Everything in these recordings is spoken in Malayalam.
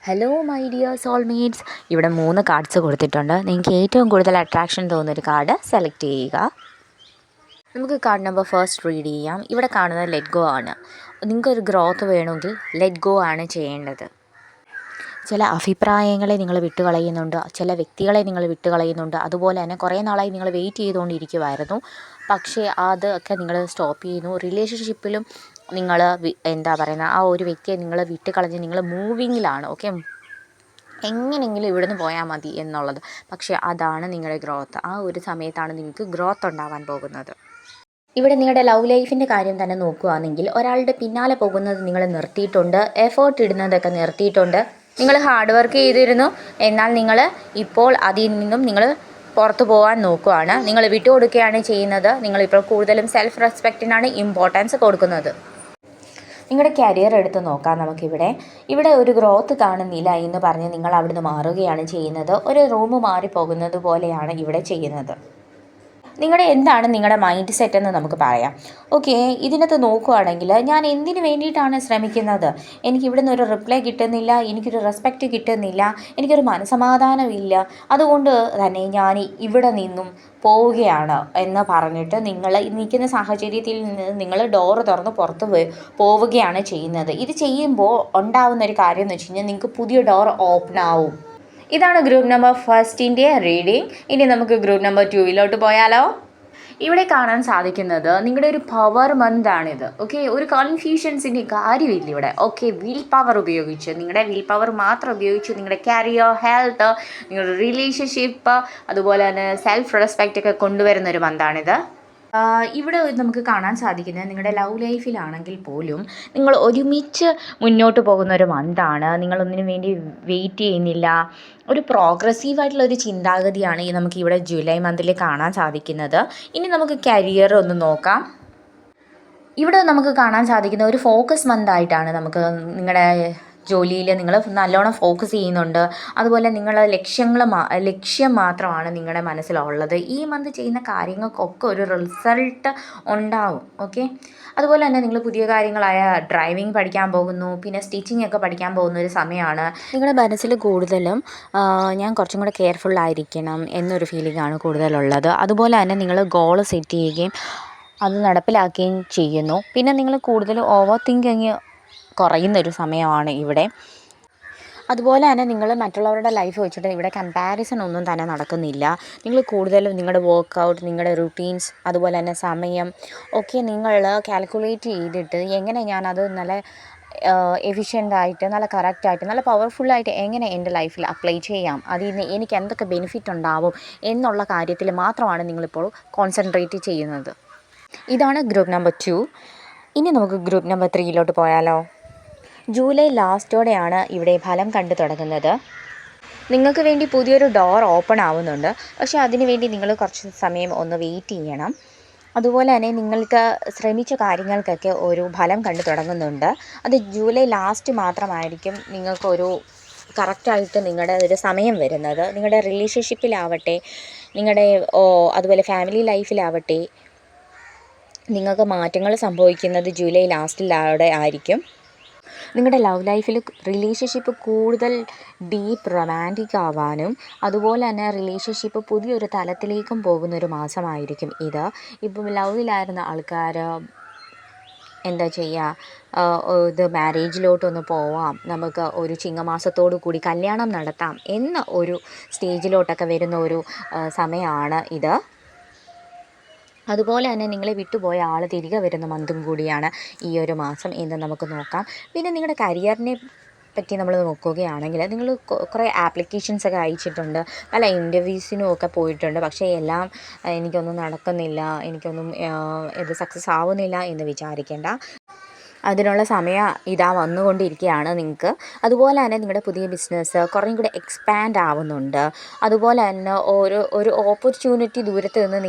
Hello my dear soulmates. ഇവിടെ 3 കാർഡ്സ് കൊടുത്തിട്ടുണ്ട്. നിങ്ങൾക്ക് ഏറ്റവും കൂടുതൽ അട്രാക്ഷൻ തോന്നുന്നൊരു കാർഡ് സെലക്ട് ചെയ്യുക. നമുക്ക് കാർഡ് നമ്പർ ഫസ്റ്റ് റീഡ് ചെയ്യാം. ഇവിടെ കാണുന്നത് ലെറ്റ് ഗോ ആണ്. നിങ്ങൾക്കൊരു ഗ്രോത്ത് വേണമെങ്കിൽ ലെറ്റ് ഗോ ആണ് ചെയ്യേണ്ടത്. ചില അഭിപ്രായങ്ങളെ നിങ്ങൾ വിട്ടുകളയുന്നുണ്ട്, ചില വ്യക്തികളെ നിങ്ങൾ വിട്ടുകളയുന്നുണ്ട്. അതുപോലെ തന്നെ കുറേ നാളായി നിങ്ങൾ വെയിറ്റ് ചെയ്തുകൊണ്ടിരിക്കുമായിരുന്നു, പക്ഷേ അതൊക്കെ നിങ്ങൾ സ്റ്റോപ്പ് ചെയ്യുന്നു. റിലേഷൻഷിപ്പിലും നിങ്ങൾ ആ ഒരു വ്യക്തിയെ നിങ്ങൾ വിട്ടുകളഞ്ഞ് നിങ്ങൾ മൂവിങ്ങിലാണ്. ഓക്കെ, എങ്ങനെയെങ്കിലും ഇവിടുന്ന് പോയാൽ മതി എന്നുള്ളത്. പക്ഷേ അതാണ് നിങ്ങളുടെ ഗ്രോത്ത്. ആ ഒരു സമയത്താണ് നിങ്ങൾക്ക് ഗ്രോത്ത് ഉണ്ടാവാൻ പോകുന്നത്. ഇവിടെ നിങ്ങളുടെ ലവ് ലൈഫിൻ്റെ കാര്യം തന്നെ നോക്കുകയാണെങ്കിൽ ഒരാളുടെ പിന്നാലെ പോകുന്നത് നിങ്ങൾ നിർത്തിയിട്ടുണ്ട്, എഫേർട്ട് ഇടുന്നതൊക്കെ നിർത്തിയിട്ടുണ്ട്. നിങ്ങൾ ഹാർഡ് വർക്ക് ചെയ്തിരുന്നു, എന്നാൽ നിങ്ങൾ ഇപ്പോൾ അതിൽ നിന്നും നിങ്ങൾ പുറത്തു പോകാൻ നോക്കുകയാണ്. നിങ്ങൾ വിട്ടുകൊടുക്കുകയാണ് ചെയ്യുന്നത്. നിങ്ങളിപ്പോൾ കൂടുതലും സെൽഫ് റെസ്പെക്റ്റിനാണ് ഇമ്പോർട്ടൻസ് കൊടുക്കുന്നത്. നിങ്ങളുടെ കരിയർ എടുത്ത് നോക്കാം നമുക്കിവിടെ ഒരു ഗ്രോത്ത് കാണുന്നില്ല എന്ന് പറഞ്ഞ് നിങ്ങൾ അവിടുന്ന് മാറുകയാണ് ചെയ്യുന്നത്. ഒരു റൂം മാറിപ്പോകുന്നത് പോലെയാണ് ഇവിടെ ചെയ്യുന്നത്. എന്താണ് നിങ്ങളുടെ മൈൻഡ് സെറ്റ് എന്ന് നമുക്ക് പറയാം. ഓക്കെ, ഇതിനകത്ത് നോക്കുകയാണെങ്കിൽ ഞാൻ എന്തിനു വേണ്ടിയിട്ടാണ് ശ്രമിക്കുന്നത്, എനിക്ക് ഇവിടുന്ന് ഒരു റിപ്ലൈ കിട്ടുന്നില്ല, എനിക്കൊരു റെസ്പെക്റ്റ് കിട്ടുന്നില്ല, എനിക്കൊരു മനസ്സമാധാനമില്ല, അതുകൊണ്ട് തന്നെ ഞാൻ ഇവിടെ നിന്നും പോവുകയാണ് എന്ന് പറഞ്ഞിട്ട് നിങ്ങൾ നിൽക്കുന്ന സാഹചര്യത്തിൽ നിന്ന് നിങ്ങൾ ഡോറ് തുറന്ന് പുറത്ത് പോവുകയാണ് ചെയ്യുന്നത്. ഇത് ചെയ്യുമ്പോൾ ഉണ്ടാവുന്നൊരു കാര്യം എന്ന് വെച്ച് കഴിഞ്ഞാൽ നിങ്ങൾക്ക് പുതിയ ഡോർ ഓപ്പൺ ആവും. ഇതാണ് ഗ്രൂപ്പ് നമ്പർ ഫസ്റ്റിൻ്റെ റീഡിങ്. ഇനി നമുക്ക് ഗ്രൂപ്പ് നമ്പർ 2 പോയാലോ. ഇവിടെ കാണാൻ സാധിക്കുന്നത് നിങ്ങളുടെ ഒരു പവർ മന്താണിത്. ഓക്കെ, ഒരു കൺഫ്യൂഷൻസിൻ്റെ കാര്യമില്ല ഇവിടെ. ഓക്കെ, വിൽ പവർ ഉപയോഗിച്ച്, നിങ്ങളുടെ വിൽ പവർ മാത്രം ഉപയോഗിച്ച് നിങ്ങളുടെ കരിയർ, ഹെൽത്ത്, നിങ്ങളുടെ റിലേഷൻഷിപ്പ്, അതുപോലെ തന്നെ സെൽഫ് റെസ്പെക്റ്റ് ഒക്കെ കൊണ്ടുവരുന്ന ഒരു മന്താണിത്. ഇവിടെ നമുക്ക് കാണാൻ സാധിക്കുന്നത് നിങ്ങളുടെ ലവ് ലൈഫിലാണെങ്കിൽ പോലും നിങ്ങൾ ഒരുമിച്ച് മുന്നോട്ട് പോകുന്ന ഒരു മന്താണ്. നിങ്ങളൊന്നിനു വേണ്ടി വെയിറ്റ് ചെയ്യുന്നില്ല. ഒരു പ്രോഗ്രസീവായിട്ടുള്ളൊരു ചിന്താഗതിയാണ് നമുക്ക് ഇവിടെ ജൂലൈ മന്തിൽ കാണാൻ സാധിക്കുന്നത്. ഇനി നമുക്ക് കരിയർ ഒന്ന് നോക്കാം. ഇവിടെ നമുക്ക് കാണാൻ സാധിക്കുന്ന ഒരു ഫോക്കസ് മന്തായിട്ടാണ് നമുക്ക് നിങ്ങളുടെ ജോലിയിൽ നിങ്ങൾ നല്ലോണം ഫോക്കസ് ചെയ്യുന്നുണ്ട്. അതുപോലെ നിങ്ങൾ ലക്ഷ്യം മാത്രമാണ് നിങ്ങളുടെ മനസ്സിലുള്ളത്. ഈ മന്ത് ചെയ്യുന്ന കാര്യങ്ങൾക്കൊക്കെ ഒരു റിസൾട്ട് ഉണ്ടാവും. ഓക്കെ, അതുപോലെ തന്നെ നിങ്ങൾ പുതിയ കാര്യങ്ങളായ ഡ്രൈവിംഗ് പഠിക്കാൻ പോകുന്നു, പിന്നെ സ്റ്റിച്ചിങ് ഒക്കെ പഠിക്കാൻ പോകുന്ന ഒരു സമയമാണ്. നിങ്ങളുടെ മനസ്സിൽ കൂടുതലും ഞാൻ കുറച്ചും കൂടെ കെയർഫുള്ളായിരിക്കണം എന്നൊരു ഫീലിംഗാണ് കൂടുതലുള്ളത്. അതുപോലെ തന്നെ നിങ്ങൾ ഗോൾ സെറ്റ് ചെയ്യുകയും അത് നടപ്പിലാക്കുകയും ചെയ്യുന്നു. പിന്നെ നിങ്ങൾ കൂടുതൽ ഓവർ തിങ്കിങ് കുറയുന്നൊരു സമയമാണ് ഇവിടെ. അതുപോലെ തന്നെ നിങ്ങൾ മറ്റുള്ളവരുടെ ലൈഫ് വെച്ചിട്ട് ഇവിടെ കമ്പാരിസൺ ഒന്നും തന്നെ നടക്കുന്നില്ല. നിങ്ങൾ കൂടുതലും നിങ്ങളുടെ വർക്കൗട്ട്, നിങ്ങളുടെ റുട്ടീൻസ്, അതുപോലെ തന്നെ സമയം ഒക്കെ നിങ്ങൾ കാൽക്കുലേറ്റ് ചെയ്തിട്ട് എങ്ങനെ ഞാനത് നല്ല എഫിഷ്യൻ്റായിട്ട്, നല്ല കറക്റ്റായിട്ട്, നല്ല പവർഫുള്ളായിട്ട് എങ്ങനെ എൻ്റെ ലൈഫിൽ അപ്ലൈ ചെയ്യാം, അതിൽ നിന്ന് എനിക്ക് എന്തൊക്കെ ബെനിഫിറ്റ് ഉണ്ടാവും എന്നുള്ള കാര്യത്തിൽ മാത്രമാണ് നിങ്ങളിപ്പോൾ കോൺസെൻട്രേറ്റ് ചെയ്യുന്നത്. ഇതാണ് ഗ്രൂപ്പ് നമ്പർ 2. ഇനി നമുക്ക് ഗ്രൂപ്പ് നമ്പർ 3 പോയാലോ. ജൂലൈ ലാസ്റ്റോടെയാണ് ഇവിടെ ഫലം കണ്ടു തുടങ്ങുന്നത്. നിങ്ങൾക്ക് വേണ്ടി പുതിയൊരു ഡോർ ഓപ്പൺ ആവുന്നുണ്ട്, പക്ഷേ അതിനു വേണ്ടി നിങ്ങൾ കുറച്ച് സമയം ഒന്ന് വെയിറ്റ് ചെയ്യണം. അതുപോലെ തന്നെ നിങ്ങൾക്ക് ശ്രമിച്ച കാര്യങ്ങൾക്കൊക്കെ ഒരു ഫലം കണ്ടു തുടങ്ങുന്നുണ്ട്. അത് ജൂലൈ ലാസ്റ്റ് മാത്രമായിരിക്കും നിങ്ങൾക്കൊരു കറക്റ്റായിട്ട് നിങ്ങളുടെ ഒരു സമയം വരുന്നത്. നിങ്ങളുടെ റിലേഷൻഷിപ്പിലാവട്ടെ, അതുപോലെ ഫാമിലി ലൈഫിലാവട്ടെ നിങ്ങൾക്ക് മാറ്റങ്ങൾ സംഭവിക്കുന്നത് ജൂലൈ ലാസ്റ്റിലൂടെ ആയിരിക്കും. നിങ്ങളുടെ ലവ് ലൈഫിൽ റിലേഷൻഷിപ്പ് കൂടുതൽ ഡീപ്പ് റൊമാൻറ്റിക് ആവാനും, അതുപോലെ തന്നെ റിലേഷൻഷിപ്പ് പുതിയൊരു തലത്തിലേക്കും പോകുന്നൊരു മാസമായിരിക്കും ഇത്. ഇപ്പം ലവിലായിരുന്ന ആൾക്കാർ എന്താ ചെയ്യുക, ഇത് മാരേജിലോട്ടൊന്ന് പോവാം, നമുക്ക് ഒരു ചിങ്ങമാസത്തോടു കൂടി കല്യാണം നടത്താം എന്ന ഒരു സ്റ്റേജിലോട്ടൊക്കെ വരുന്ന ഒരു സമയമാണ് ഇത്. അതുപോലെ തന്നെ നിങ്ങളെ വിട്ടുപോയ ആൾ തിരികെ വരുന്ന മന്തും കൂടിയാണ് ഈ ഒരു മാസം എന്ന് നമുക്ക് നോക്കാം. പിന്നെ നിങ്ങളുടെ കരിയറിനെ പറ്റി നമ്മൾ നോക്കുകയാണെങ്കിൽ നിങ്ങൾ കുറേ ആപ്ലിക്കേഷൻസൊക്കെ അയച്ചിട്ടുണ്ട്, പല ഇൻ്റർവ്യൂസിനും ഒക്കെ പോയിട്ടുണ്ട്. പക്ഷേ എല്ലാം എനിക്കൊന്നും നടക്കുന്നില്ല, എനിക്കൊന്നും ഇത് സക്സസ് ആവുന്നില്ല എന്ന് വിചാരിക്കേണ്ട. അതിനുള്ള സമയം ഇതാ വന്നുകൊണ്ടിരിക്കുകയാണ് നിങ്ങൾക്ക്. അതുപോലെ തന്നെ നിങ്ങളുടെ പുതിയ ബിസിനസ് കുറേയും കൂടെ എക്സ്പാൻഡ് ആവുന്നുണ്ട്. അതുപോലെ തന്നെ ഒരു ഓപ്പർച്യൂണിറ്റി ദൂരത്ത് നിന്ന്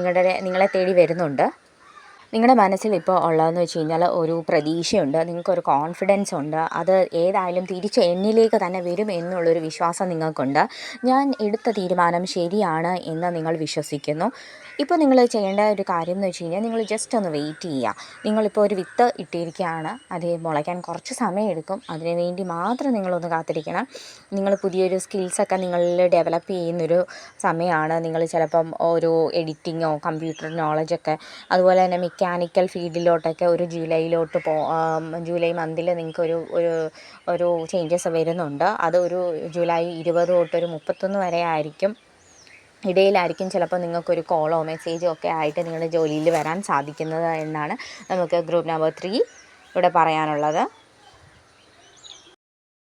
നിങ്ങളെ തേടി വരുന്നുണ്ട്. നിങ്ങളുടെ മനസ്സിൽ ഇപ്പോൾ ഉള്ളതെന്ന് വെച്ച് കഴിഞ്ഞാൽ ഒരു പ്രതീക്ഷയുണ്ട്, നിങ്ങൾക്കൊരു കോൺഫിഡൻസ് ഉണ്ട്, അത് ഏതായാലും തിരിച്ച് എന്നിലേക്ക് തന്നെ വരും എന്നുള്ളൊരു വിശ്വാസം നിങ്ങൾക്കുണ്ട്. ഞാൻ എടുത്ത തീരുമാനം ശരിയാണ് എന്ന് നിങ്ങൾ വിശ്വസിക്കുന്നു. ഇപ്പോൾ നിങ്ങൾ ചെയ്യേണ്ട ഒരു കാര്യം എന്ന് വെച്ച് കഴിഞ്ഞാൽ നിങ്ങൾ ജസ്റ്റ് ഒന്ന് വെയിറ്റ് ചെയ്യുക. നിങ്ങളിപ്പോൾ ഒരു വിത്ത് ഇട്ടിരിക്കുകയാണ്, അത് മുളയ്ക്കാൻ കുറച്ച് സമയമെടുക്കും. അതിന് വേണ്ടി മാത്രം നിങ്ങളൊന്ന് കാത്തിരിക്കണം. നിങ്ങൾ പുതിയൊരു സ്കിൽസൊക്കെ നിങ്ങളിൽ ഡെവലപ്പ് ചെയ്യുന്നൊരു സമയമാണ്. നിങ്ങൾ ചിലപ്പം ഒരു എഡിറ്റിങ്ങോ കമ്പ്യൂട്ടർ നോളജൊക്കെ അതുപോലെ തന്നെ മെക്കാനിക്കൽ ഫീൽഡിലോട്ടൊക്കെ ഒരു ജൂലൈ മന്തിൽ നിങ്ങൾക്കൊരു ഒരു ഒരു ചേഞ്ചസ് വരുന്നുണ്ട്. അത് ഒരു ജൂലൈ 20 തൊട്ടൊരു 31 വരെ ആയിരിക്കും, ഇടയിലായിരിക്കും ചിലപ്പോൾ നിങ്ങൾക്കൊരു കോളോ മെസ്സേജോ ഒക്കെ ആയിട്ട് നിങ്ങളുടെ ജോലിയിൽ വരാൻ സാധിക്കുന്നത് എന്നാണ് നമുക്ക് ഗ്രൂപ്പ് നമ്പർ 3 ഇവിടെ പറയാനുള്ളത്.